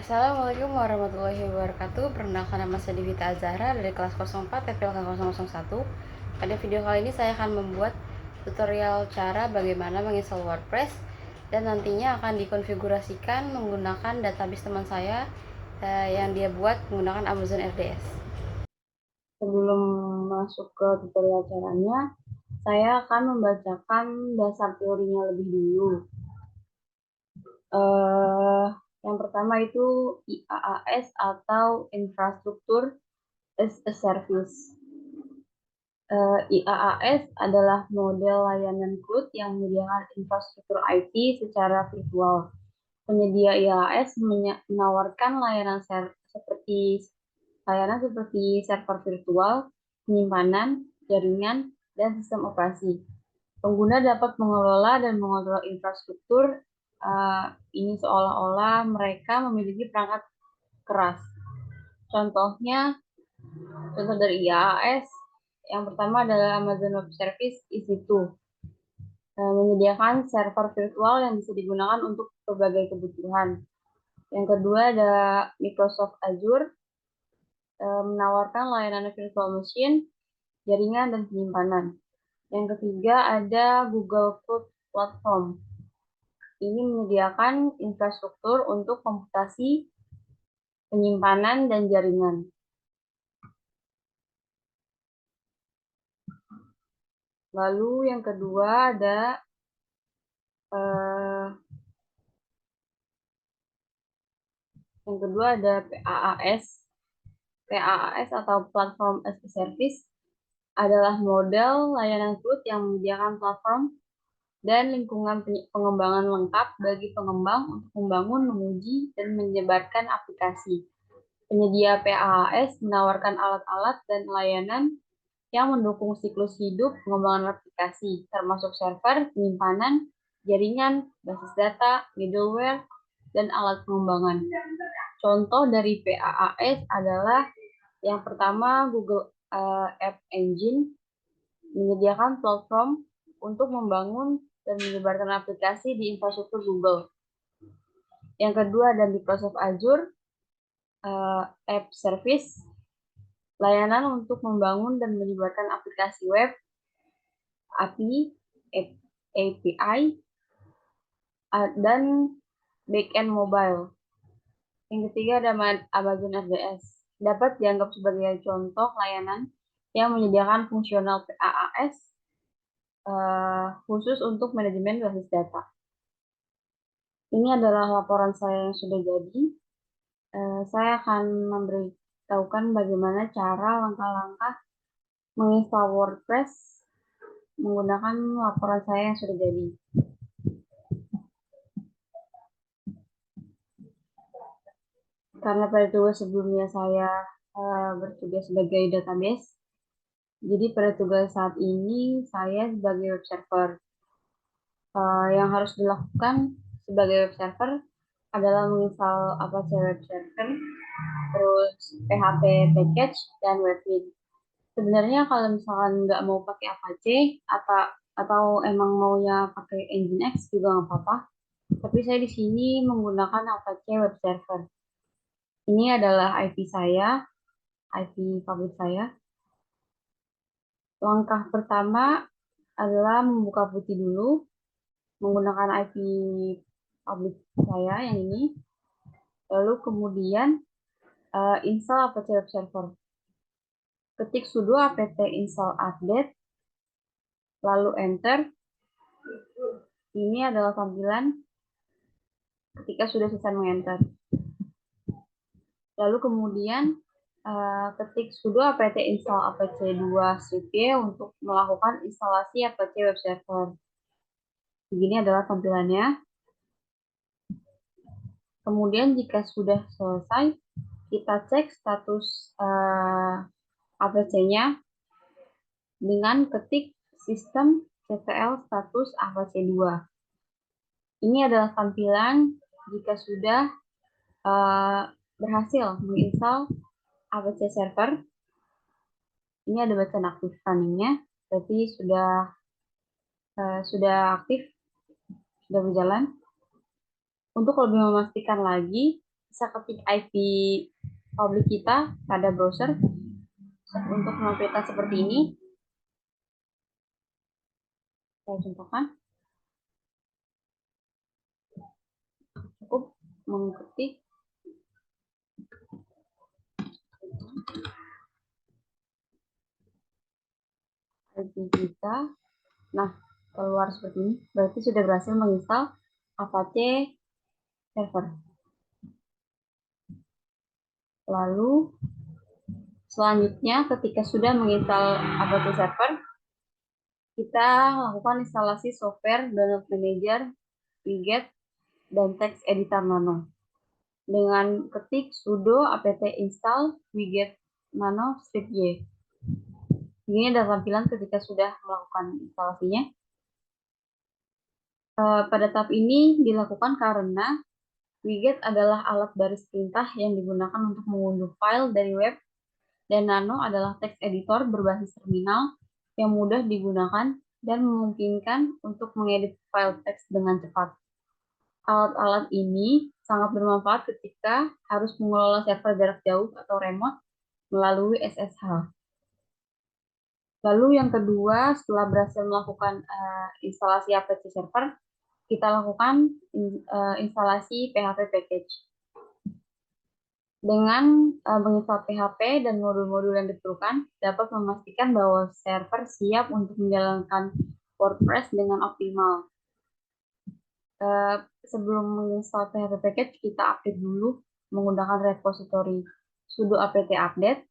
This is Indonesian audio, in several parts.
Assalamualaikum warahmatullahi wabarakatuh. Perkenalkan, nama saya Divita Azahra dari kelas 04 TPLK 001. Pada video kali ini saya akan membuat tutorial cara bagaimana menginstal WordPress dan nantinya akan dikonfigurasikan menggunakan database teman saya yang dia buat menggunakan Amazon RDS. Sebelum masuk ke tutorial caranya, saya akan membacakan dasar teorinya lebih dulu. Eh, yang pertama itu IaaS atau Infrastructure as a Service. IaaS adalah model layanan cloud yang menyediakan infrastruktur IT secara virtual. Penyedia IaaS menawarkan seperti server virtual, penyimpanan, jaringan, dan sistem operasi. Pengguna dapat mengelola dan mengontrol infrastruktur ini seolah-olah mereka memiliki perangkat keras. Contoh dari IaaS, yang pertama adalah Amazon Web Service EC2, menyediakan server virtual yang bisa digunakan untuk berbagai kebutuhan. Yang kedua ada Microsoft Azure, menawarkan layanan virtual machine, jaringan, dan penyimpanan. Yang ketiga ada Google Cloud Platform. Ini menyediakan infrastruktur untuk komputasi, penyimpanan, dan jaringan. Lalu yang kedua ada PaaS. PaaS atau Platform as a Service adalah model layanan cloud yang menyediakan platform dan lingkungan pengembangan lengkap bagi pengembang untuk membangun, menguji, dan menyebarkan aplikasi. Penyedia PaaS menawarkan alat-alat dan layanan yang mendukung siklus hidup pengembangan aplikasi, termasuk server, penyimpanan, jaringan, basis data, middleware, dan alat pengembangan. Contoh dari PaaS adalah yang pertama Google App Engine, menyediakan platform untuk membangun dan menyebarkan aplikasi di infrastruktur Google. Yang kedua ada Microsoft Azure App Service, layanan untuk membangun dan menyebarkan aplikasi web, API, dan backend mobile. Yang ketiga ada Amazon RDS. Dapat dianggap sebagai contoh layanan yang menyediakan fungsional PaaS khusus untuk manajemen basis data. Ini adalah laporan saya yang sudah jadi. Saya akan memberitahukan bagaimana cara langkah-langkah menginstal WordPress menggunakan laporan saya yang sudah jadi. Karena pada tugas sebelumnya saya bertugas sebagai database, jadi pada tugas saat ini saya sebagai web server. Yang harus dilakukan sebagai web server adalah menginstal Apache Web Server, terus PHP Package, dan Webmin. Sebenarnya kalau misalkan nggak mau pakai Apache atau emang maunya pakai Nginx juga nggak apa-apa. Tapi saya di sini menggunakan Apache Web Server. Ini adalah IP saya, IP public saya. Langkah pertama adalah membuka putih dulu menggunakan IP public saya yang ini. Lalu kemudian install Apache Web Server. Ketik sudo apt install update, lalu enter. Ini adalah tampilan ketika sudah selesai mengenter. Lalu kemudian ketik sudo apt install apache 2-y untuk melakukan instalasi Apache Web Server. Begini adalah tampilannya. Kemudian jika sudah selesai, kita cek status Apache-nya dengan ketik sistem ctl status Apache 2. Ini adalah tampilan jika sudah berhasil menginstal Apache Server. Ini ada bacaan aktif runningnya, berarti sudah aktif, sudah berjalan. Untuk lebih memastikan lagi, bisa ketik IP publik kita pada browser untuk melampirkan seperti ini. Saya contohkan. Cukup mengetik IP kita. Nah, keluar seperti ini. Berarti sudah berhasil menginstal Apache server. Lalu selanjutnya ketika sudah menginstal Apache server, kita lakukan instalasi software download manager, widget, dan text editor nano. Dengan ketik sudo apt install widget nano -y. Ini adalah tampilan ketika sudah melakukan instalasinya. Pada tahap ini dilakukan karena widget adalah alat baris perintah yang digunakan untuk mengunduh file dari web, dan Nano adalah text editor berbasis terminal yang mudah digunakan dan memungkinkan untuk mengedit file teks dengan cepat. Alat-alat ini sangat bermanfaat ketika harus mengelola server jarak jauh atau remote melalui SSH. Lalu yang kedua, setelah berhasil melakukan instalasi Apache server, kita lakukan instalasi PHP package. Dengan menginstal PHP dan modul-modul yang diperlukan, dapat memastikan bahwa server siap untuk menjalankan WordPress dengan optimal. Sebelum menginstal PHP package, kita update dulu menggunakan repository sudo apt update.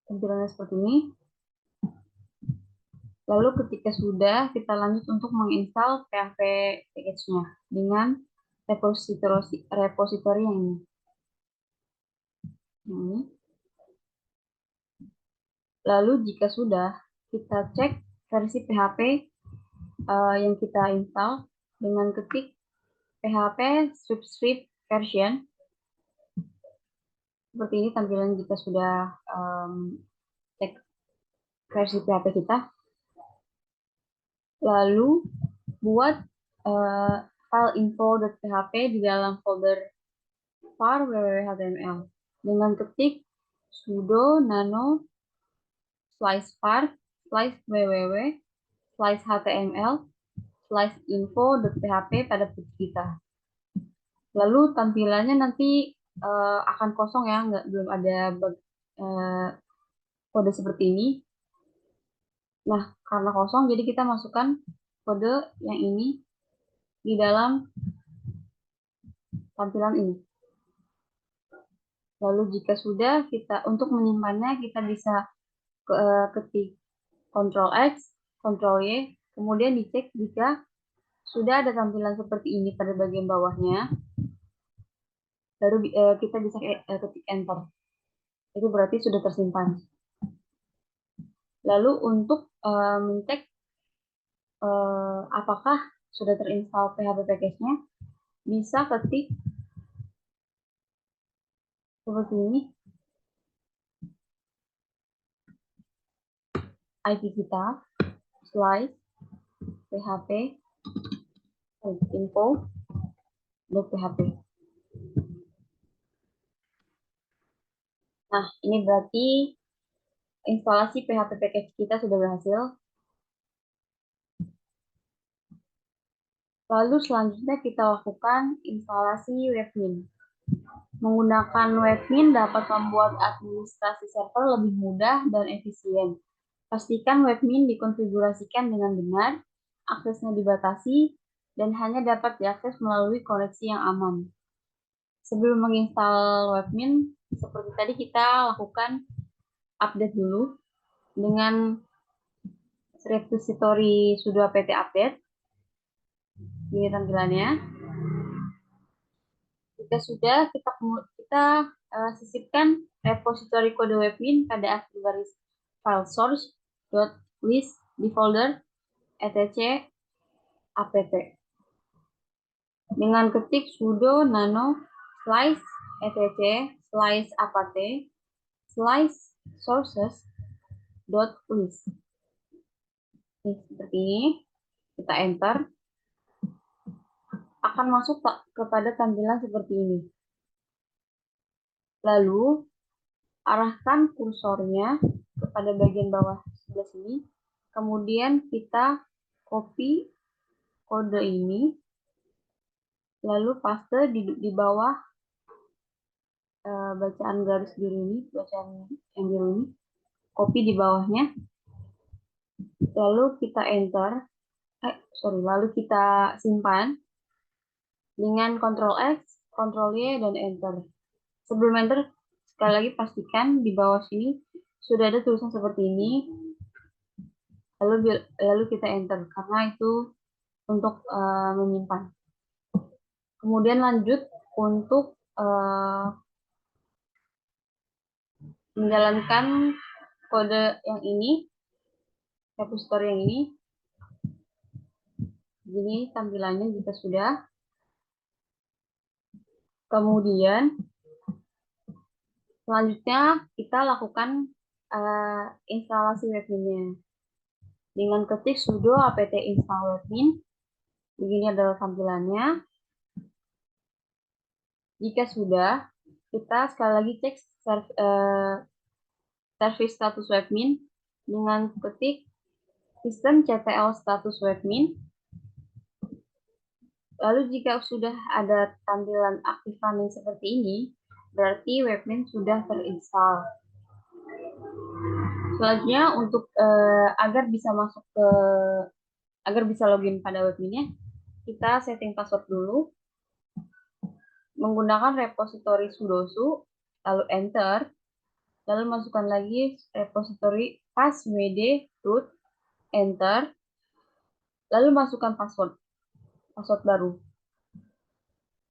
Tampilannya seperti ini. Lalu ketika sudah, kita lanjut untuk menginstal PHP package-nya dengan repository yang ini. Lalu jika sudah, kita cek versi PHP yang kita install dengan ketik PHP script version. Seperti ini tampilan jika sudah cek versi PHP kita. Lalu buat file info.php di dalam folder var www.html dengan ketik sudo nano /var /www /html /info.php pada page kita. Lalu tampilannya nanti akan kosong ya, belum ada kode seperti ini. Nah, karena kosong, jadi kita masukkan kode yang ini di dalam tampilan ini. Lalu jika sudah, kita untuk menyimpannya kita bisa ketik Ctrl X, Ctrl Y, kemudian dicek jika sudah ada tampilan seperti ini pada bagian bawahnya, baru kita bisa ketik Enter. Itu berarti sudah tersimpan. Lalu untuk mencek apakah sudah terinstall PHP package-nya, bisa ketik seperti ini. IP kita, /php info.php. Nah, ini berarti instalasi PHP package kita sudah berhasil. Lalu selanjutnya kita lakukan instalasi webmin. Menggunakan webmin dapat membuat administrasi server lebih mudah dan efisien. Pastikan webmin dikonfigurasikan dengan benar, aksesnya dibatasi, dan hanya dapat diakses melalui koneksi yang aman. Sebelum menginstal webmin, seperti tadi kita lakukan update dulu dengan repository sudo apt update. Ini tampilannya. Jika sudah, kita sisipkan repository kode webmin pada akses baris file source.list di folder etc apt. Dengan ketik sudo nano /etc /apt /sources.list. Seperti ini, kita enter. akan masuk kepada tampilan seperti ini. Lalu, arahkan kursornya kepada bagian bawah sebelah sini. Kemudian kita copy kode ini, lalu paste di bawah bacaan garis biru ini, bacaan yang biru ini, copy di bawahnya, lalu kita enter, lalu kita simpan dengan Ctrl X, Ctrl Y, dan enter. Sebelum enter, sekali lagi pastikan di bawah sini sudah ada tulisan seperti ini, lalu kita enter, karena itu untuk menyimpan. Kemudian lanjut untuk menjalankan kode yang ini, repository yang ini. Jadi tampilannya jika sudah. Kemudian selanjutnya kita lakukan instalasi webminnya. Dengan ketik sudo apt install webmin. Begini adalah tampilannya. Jika sudah, kita sekali lagi cek service status webmin dengan ketik systemctl status webmin. Lalu jika sudah ada tampilan aktif running seperti ini, berarti webmin sudah terinstall. Selanjutnya untuk agar bisa login pada webminnya, kita setting password dulu menggunakan repository sudosu, lalu enter, lalu masukkan lagi repository passwd root, enter, lalu masukkan password baru.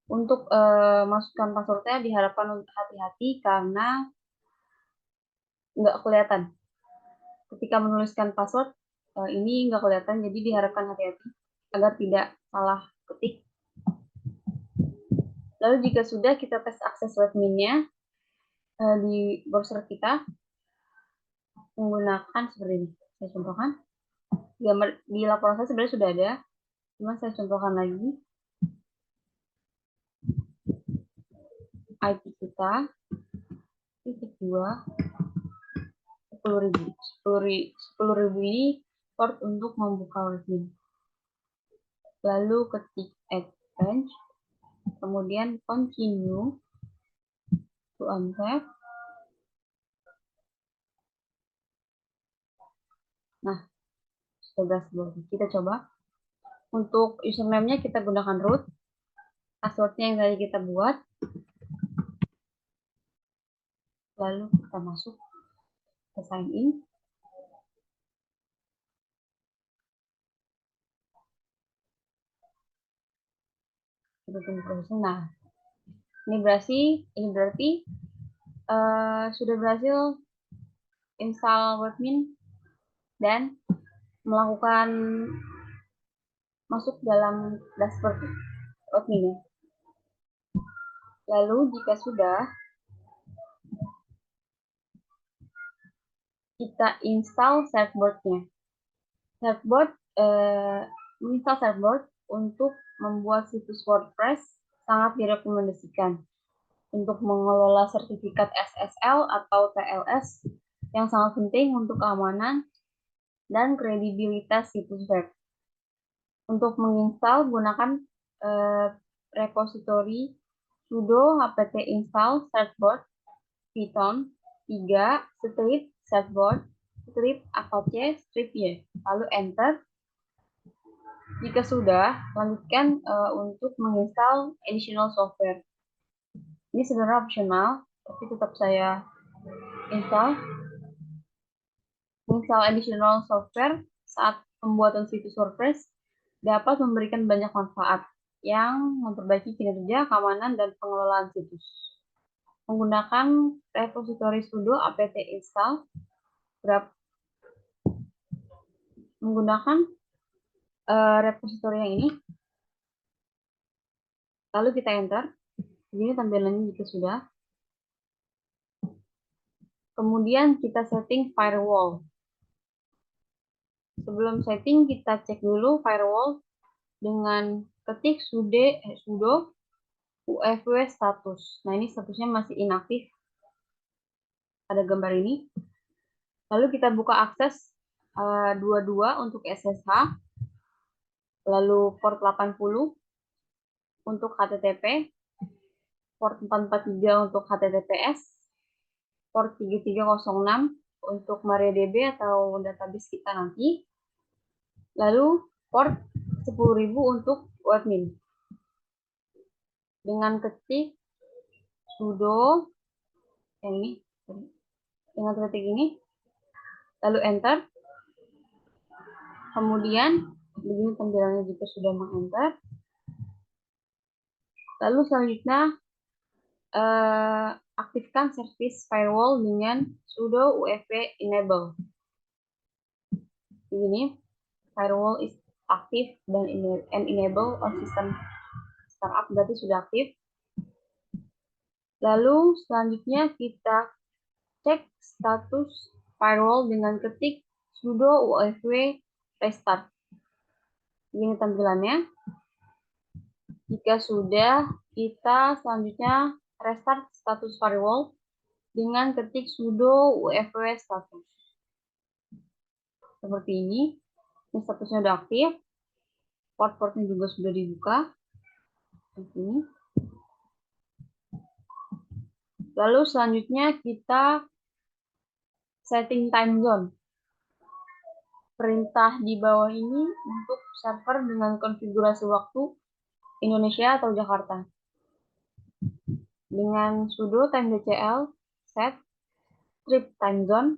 Untuk masukkan passwordnya diharapkan untuk hati-hati karena nggak kelihatan. Ketika menuliskan password ini nggak kelihatan, jadi diharapkan hati-hati agar tidak salah ketik. Lalu jika sudah, kita tes akses webminnya di browser kita menggunakan seperti ini. Saya contohkan. Gambar di laporan saya sebenarnya sudah ada, cuma saya contohkan lagi. IP kita titik 2 10.000 ini port untuk membuka webmin. Lalu ketik advance, kemudian continue to untap. Nah, sudah berhasil. Kita coba. Untuk username-nya kita gunakan root. Password-nya yang tadi kita buat. Lalu kita masuk ke sign in. Kita tunggu prosesnya. Nah, ini berarti sudah berhasil install webmin dan melakukan masuk dalam dashboard webmin. Lalu jika sudah, kita install surfboard-nya. Menginstal surfboard untuk membuat situs WordPress sangat direkomendasikan untuk mengelola sertifikat SSL atau TLS yang sangat penting untuk keamanan dan kredibilitas situs web. Untuk menginstal, gunakan repository sudo apt install surfboard python 3 strip surfboard strip apache strip y, lalu enter. Jika sudah, lanjutkan untuk menginstal additional software. Ini sebenarnya opsional, tapi tetap saya install. Menginstal additional software saat pembuatan situs WordPress dapat memberikan banyak manfaat yang memperbaiki kinerja, keamanan, dan pengelolaan situs. Menggunakan repository sudo apt install, menggunakan repository yang ini, lalu kita enter. Begini tampilannya jika sudah. Kemudian kita setting firewall. Sebelum setting, kita cek dulu firewall dengan ketik sudo UFW status. Nah, ini statusnya masih inaktif. Ada gambar ini. Lalu kita buka akses 22 untuk SSH, lalu port 80 untuk HTTP, port 443 untuk HTTPS, port 3306 untuk MariaDB atau database kita nanti, lalu port 10.000 untuk webmin. Dengan ketik sudo yang ini, dengan ketik ini, lalu enter. Kemudian begini tampilannya jika sudah meng-enter. Lalu selanjutnya aktifkan service firewall dengan sudo UFW enable. Ini firewall is aktif dan enable on system startup berarti sudah aktif. Lalu selanjutnya kita cek status firewall dengan ketik sudo UFW restart. Ini tampilannya. Jika sudah, kita selanjutnya restart status firewall dengan ketik sudo UFW status. Seperti ini. Ini statusnya sudah aktif. Port-portnya juga sudah dibuka. Seperti ini. Lalu selanjutnya kita setting time zone. Perintah di bawah ini untuk server dengan konfigurasi waktu Indonesia atau Jakarta. Dengan sudo timedcl set strip time zone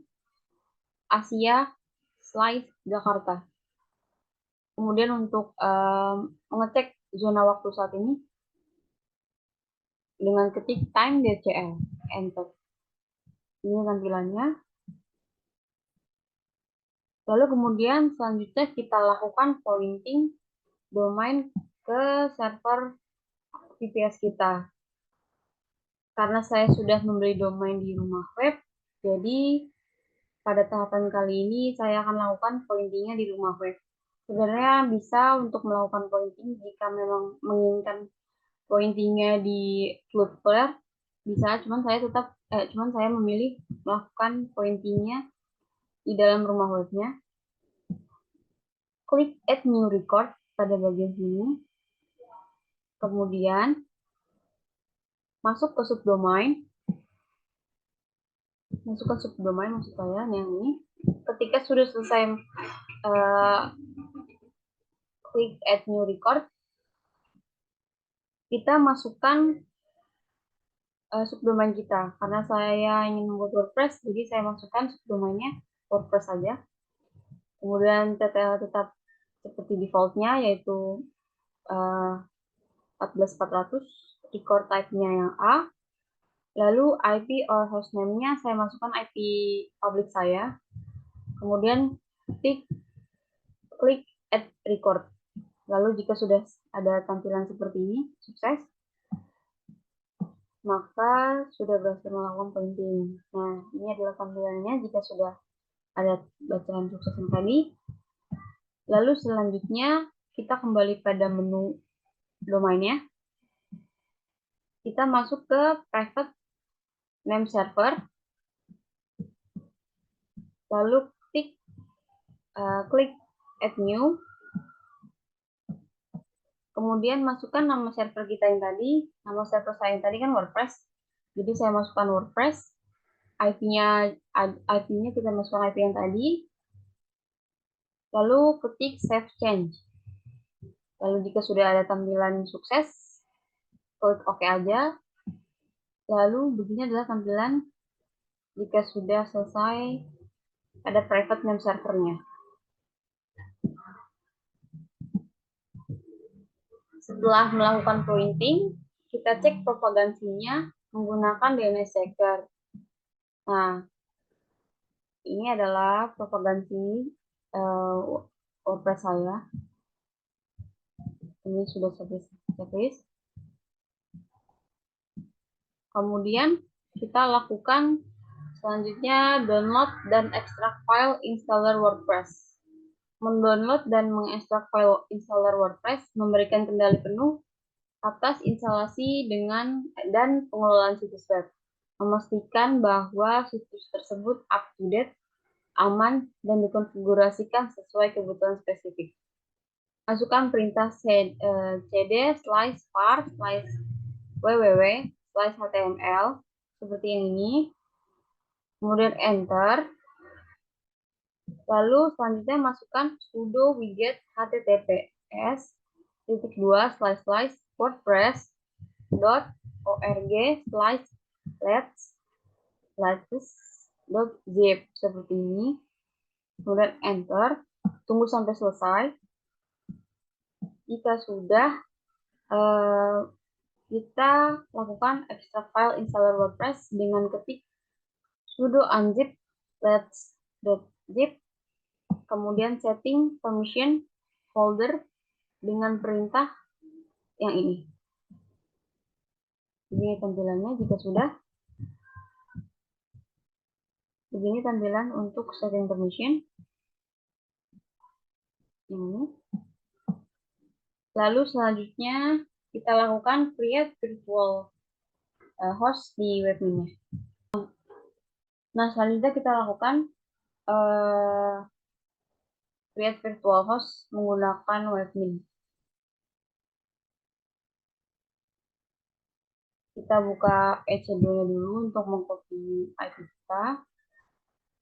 Asia slice Jakarta. Kemudian untuk mengecek zona waktu saat ini dengan ketik timedcl enter. Ini tampilannya. Lalu kemudian selanjutnya kita lakukan pointing domain ke server VPS kita. Karena saya sudah membeli domain di rumah web, jadi pada tahapan kali ini saya akan lakukan pointingnya di rumah web. Sebenarnya bisa untuk melakukan pointing jika memang menginginkan pointingnya di Cloudflare, bisa. Cuman saya memilih melakukan pointingnya di dalam rumah webnya. Klik Add New Record pada bagian sini. Kemudian masuk ke subdomain. Masukkan subdomain maksud saya yang ini. Ketika sudah selesai klik Add New Record, kita masukkan subdomain kita. Karena saya ingin membuat WordPress, jadi saya masukkan subdomainnya WordPress saja. Kemudian tetap seperti defaultnya, yaitu 14400, record type-nya yang A. Lalu IP or hostname-nya saya masukkan IP public saya. Kemudian klik Add Record. Lalu jika sudah ada tampilan seperti ini, sukses, maka sudah berhasil melakukan pointing. Nah, ini adalah tampilannya jika sudah ada bacaan sukses yang tadi. Lalu selanjutnya kita kembali pada menu domainnya. Kita masuk ke private name server. Lalu klik Add New. Kemudian masukkan nama server kita yang tadi. Nama server saya yang tadi kan WordPress. Jadi saya masukkan WordPress. IP-nya kita masukkan IP yang tadi. Lalu ketik Save Change. Lalu jika sudah ada tampilan sukses, klik OK aja. Lalu begini adalah tampilan jika sudah selesai ada private name servernya. Setelah melakukan pointing, kita cek propagansinya menggunakan DNS checker. Nah, ini adalah propagansi WordPress saya. Ini sudah checklist. Kemudian kita lakukan selanjutnya download dan ekstrak file installer WordPress. mendownload dan mengekstrak file installer WordPress, memberikan kendali penuh atas instalasi dan pengelolaan situs web, memastikan bahwa situs tersebut up to date, aman, dan dikonfigurasikan sesuai kebutuhan spesifik. Masukkan perintah cd slice var slice www slice html seperti yang ini, kemudian enter. Lalu selanjutnya masukkan sudo widget https:// wordpress.org /latest.zip seperti ini. Kemudian enter. Tunggu sampai selesai. Jika sudah, kita lakukan extract file installer WordPress dengan ketik sudo unzip let's.zip, kemudian setting permission folder dengan perintah yang ini. Begini tampilannya jika sudah. Begini tampilan untuk setting permission. Ini. Lalu selanjutnya kita lakukan create virtual host di webminnya. Nah, selanjutnya kita lakukan create virtual host menggunakan webmin. Kita buka EC2-nya dulu untuk mengcopy IP kita.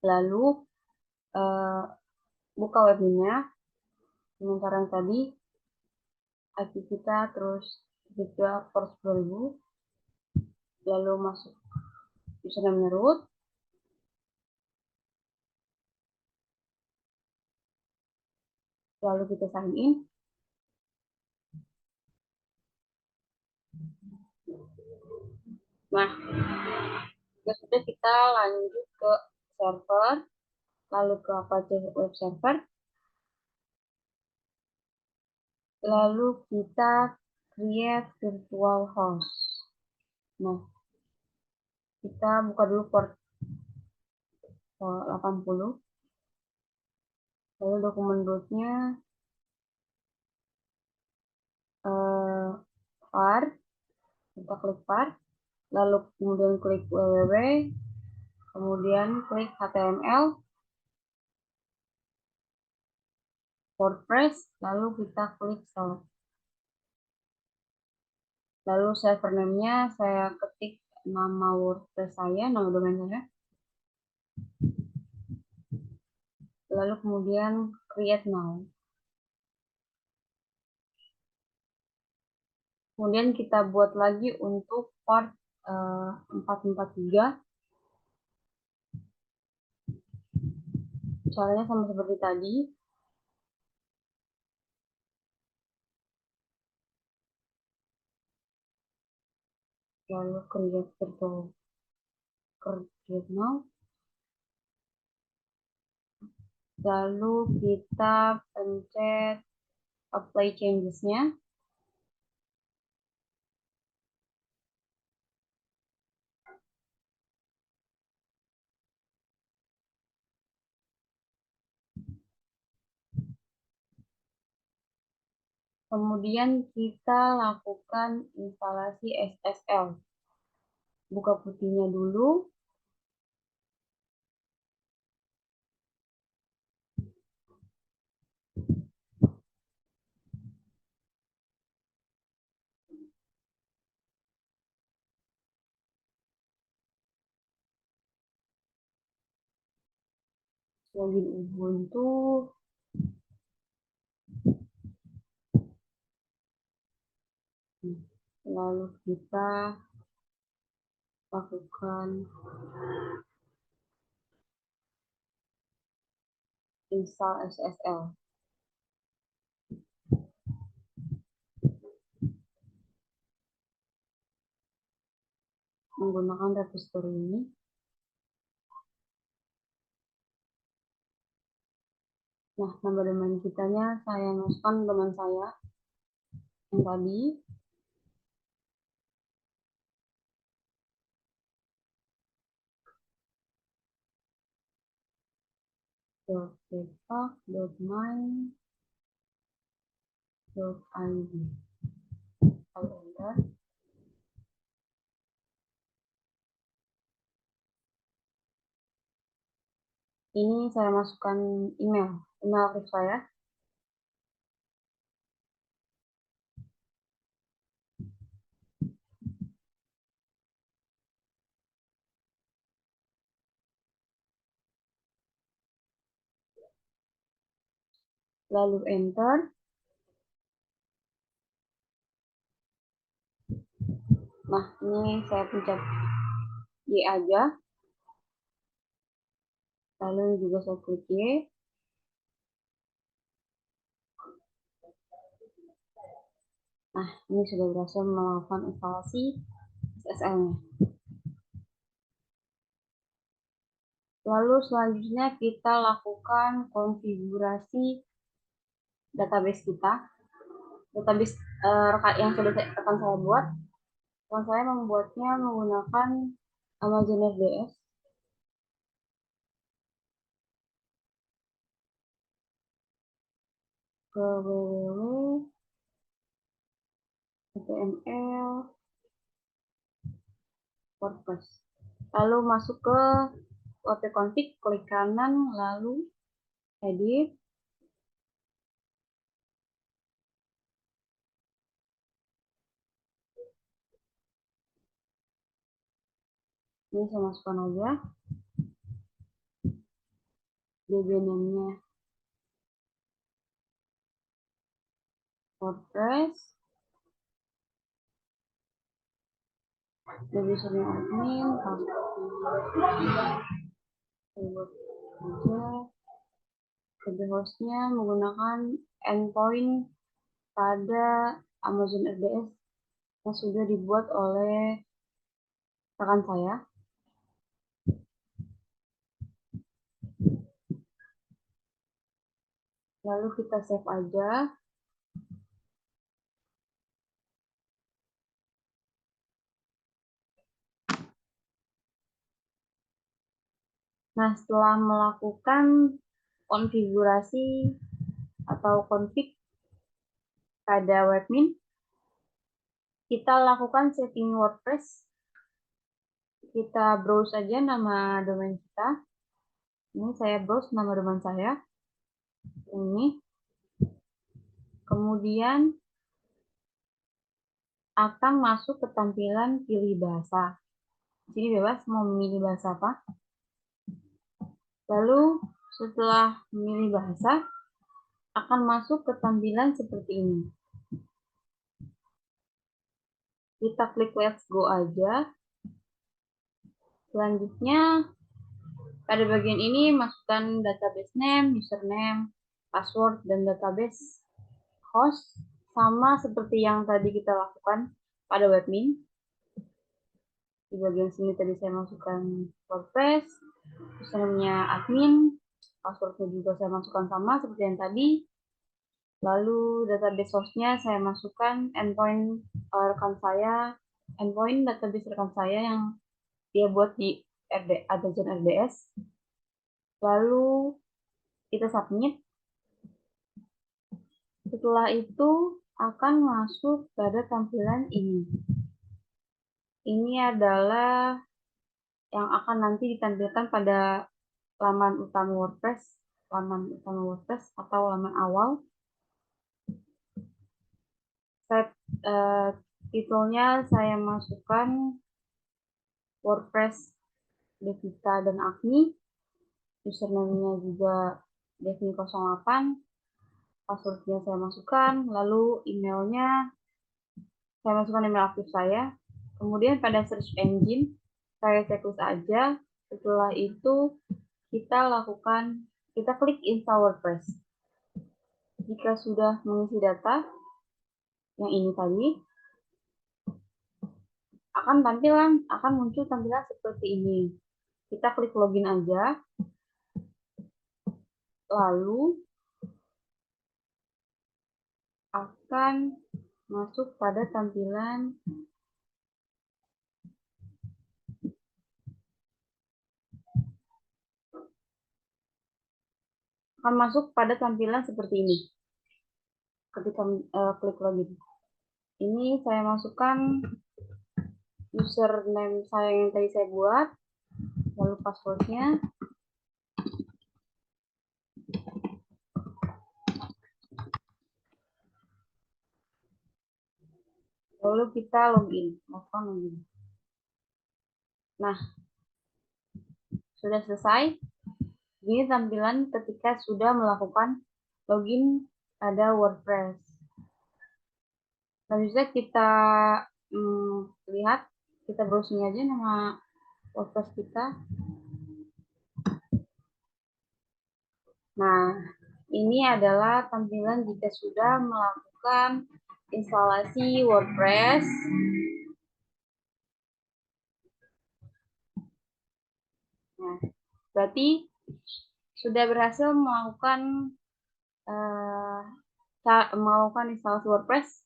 Lalu buka webminnya dengan cara yang tadi, IP kita, terus juga port 10.000. Lalu masuk username root. Lalu kita sign in. Nah, sudah kita lanjut ke server, lalu ke Apache Web Server, lalu kita create virtual host. Nah, kita buka dulu port 80, lalu dokumen rootnya var, kita klik var, lalu kemudian klik www, kemudian klik html, WordPress, lalu kita klik select. Lalu server name-nya saya ketik nama WordPress saya, nama domain saya. Lalu kemudian create now. Kemudian kita buat lagi untuk port 443. Caranya sama seperti tadi. Lalu create now. Lalu kita pencet apply changes-nya. Kemudian kita lakukan instalasi SSL. Buka putihnya dulu. Login Ubuntu. Lalu kita lakukan install SSL. Menggunakan repository ini. Nah, nama domain kitanya saya masukkan domain saya yang tadi. .depak.my.id. Lalu enter. Ini saya masukkan email aktif saya. Lalu enter. Nah, ini saya pencet Y aja. Lalu juga saya klik Y. Nah, ini sudah berhasil melakukan instalasi SSL-nya. Lalu selanjutnya kita lakukan konfigurasi database kita. Database yang sudah rekan saya buat. Rekan saya membuatnya menggunakan Amazon RDS. Ke www.html WordPress. Lalu masuk ke wp-config, klik kanan, lalu edit. Ini saya masukkan aja db name-nya WordPress, db username admin, password aja. db hostnya menggunakan endpoint pada Amazon RDS yang sudah dibuat oleh rekan saya. Lalu kita save aja. Nah, setelah melakukan konfigurasi atau config pada webmin, kita lakukan setting WordPress. Kita browse aja nama domain kita. Ini saya browse nama domain saya. Ini. Kemudian akan masuk ke tampilan pilih bahasa. Jadi bebas mau memilih bahasa apa. Lalu setelah memilih bahasa, akan masuk ke tampilan seperti ini. Kita klik let's go aja. Selanjutnya, pada bagian ini masukkan database name, username, password, dan database host. Sama seperti yang tadi kita lakukan pada webmin. Di bagian sini tadi saya masukkan WordPress, username-nya admin, passwordnya juga saya masukkan sama seperti yang tadi. Lalu database source-nya saya masukkan endpoint rekan saya, endpoint database rekan saya yang dia buat di Amazon RDS. Lalu kita submit. Setelah itu akan masuk pada tampilan ini. Ini adalah yang akan nanti ditampilkan pada laman utama WordPress atau laman awal. Titelnya saya masukkan WordPress Devita dan Agni. Username-nya juga Devni08. Passwordnya saya masukkan. Lalu emailnya saya masukkan email aktif saya. Kemudian pada search engine saya cek aja. Setelah itu kita klik install WordPress. Jika sudah mengisi data yang ini tadi, akan muncul tampilan seperti ini. Kita klik login aja. Lalu akan masuk pada tampilan akan masuk pada tampilan seperti ini ketika klik login. Ini saya masukkan username saya yang tadi saya buat, lalu passwordnya. Lalu kita login. Nah, sudah selesai. Ini tampilan ketika sudah melakukan login pada WordPress. Selanjutnya kita lihat, kita browsing aja nama WordPress kita. Nah, ini adalah tampilan jika sudah melakukan instalasi WordPress. Nah, berarti sudah berhasil melakukan instalasi WordPress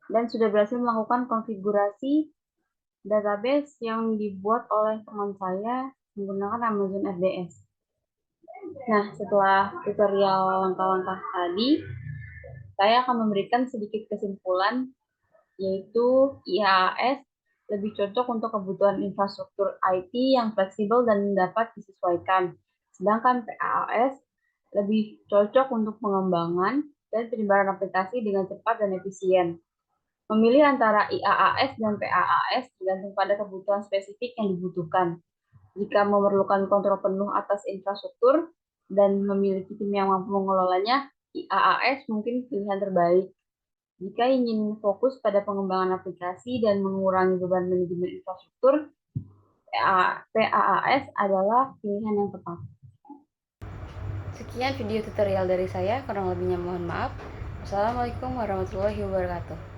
dan sudah berhasil melakukan konfigurasi database yang dibuat oleh teman saya menggunakan Amazon RDS. Nah, setelah tutorial langkah-langkah tadi, saya akan memberikan sedikit kesimpulan, yaitu IaaS lebih cocok untuk kebutuhan infrastruktur IT yang fleksibel dan dapat disesuaikan. Sedangkan PaaS lebih cocok untuk pengembangan dan penyebaran aplikasi dengan cepat dan efisien. Memilih antara IaaS dan PaaS tergantung pada kebutuhan spesifik yang dibutuhkan. Jika memerlukan kontrol penuh atas infrastruktur dan memiliki tim yang mampu mengelolanya, IaaS mungkin pilihan terbaik. Jika ingin fokus pada pengembangan aplikasi dan mengurangi beban manajemen infrastruktur, PaaS adalah pilihan yang tepat. Sekian video tutorial dari saya, kurang lebihnya mohon maaf. Wassalamualaikum warahmatullahi wabarakatuh.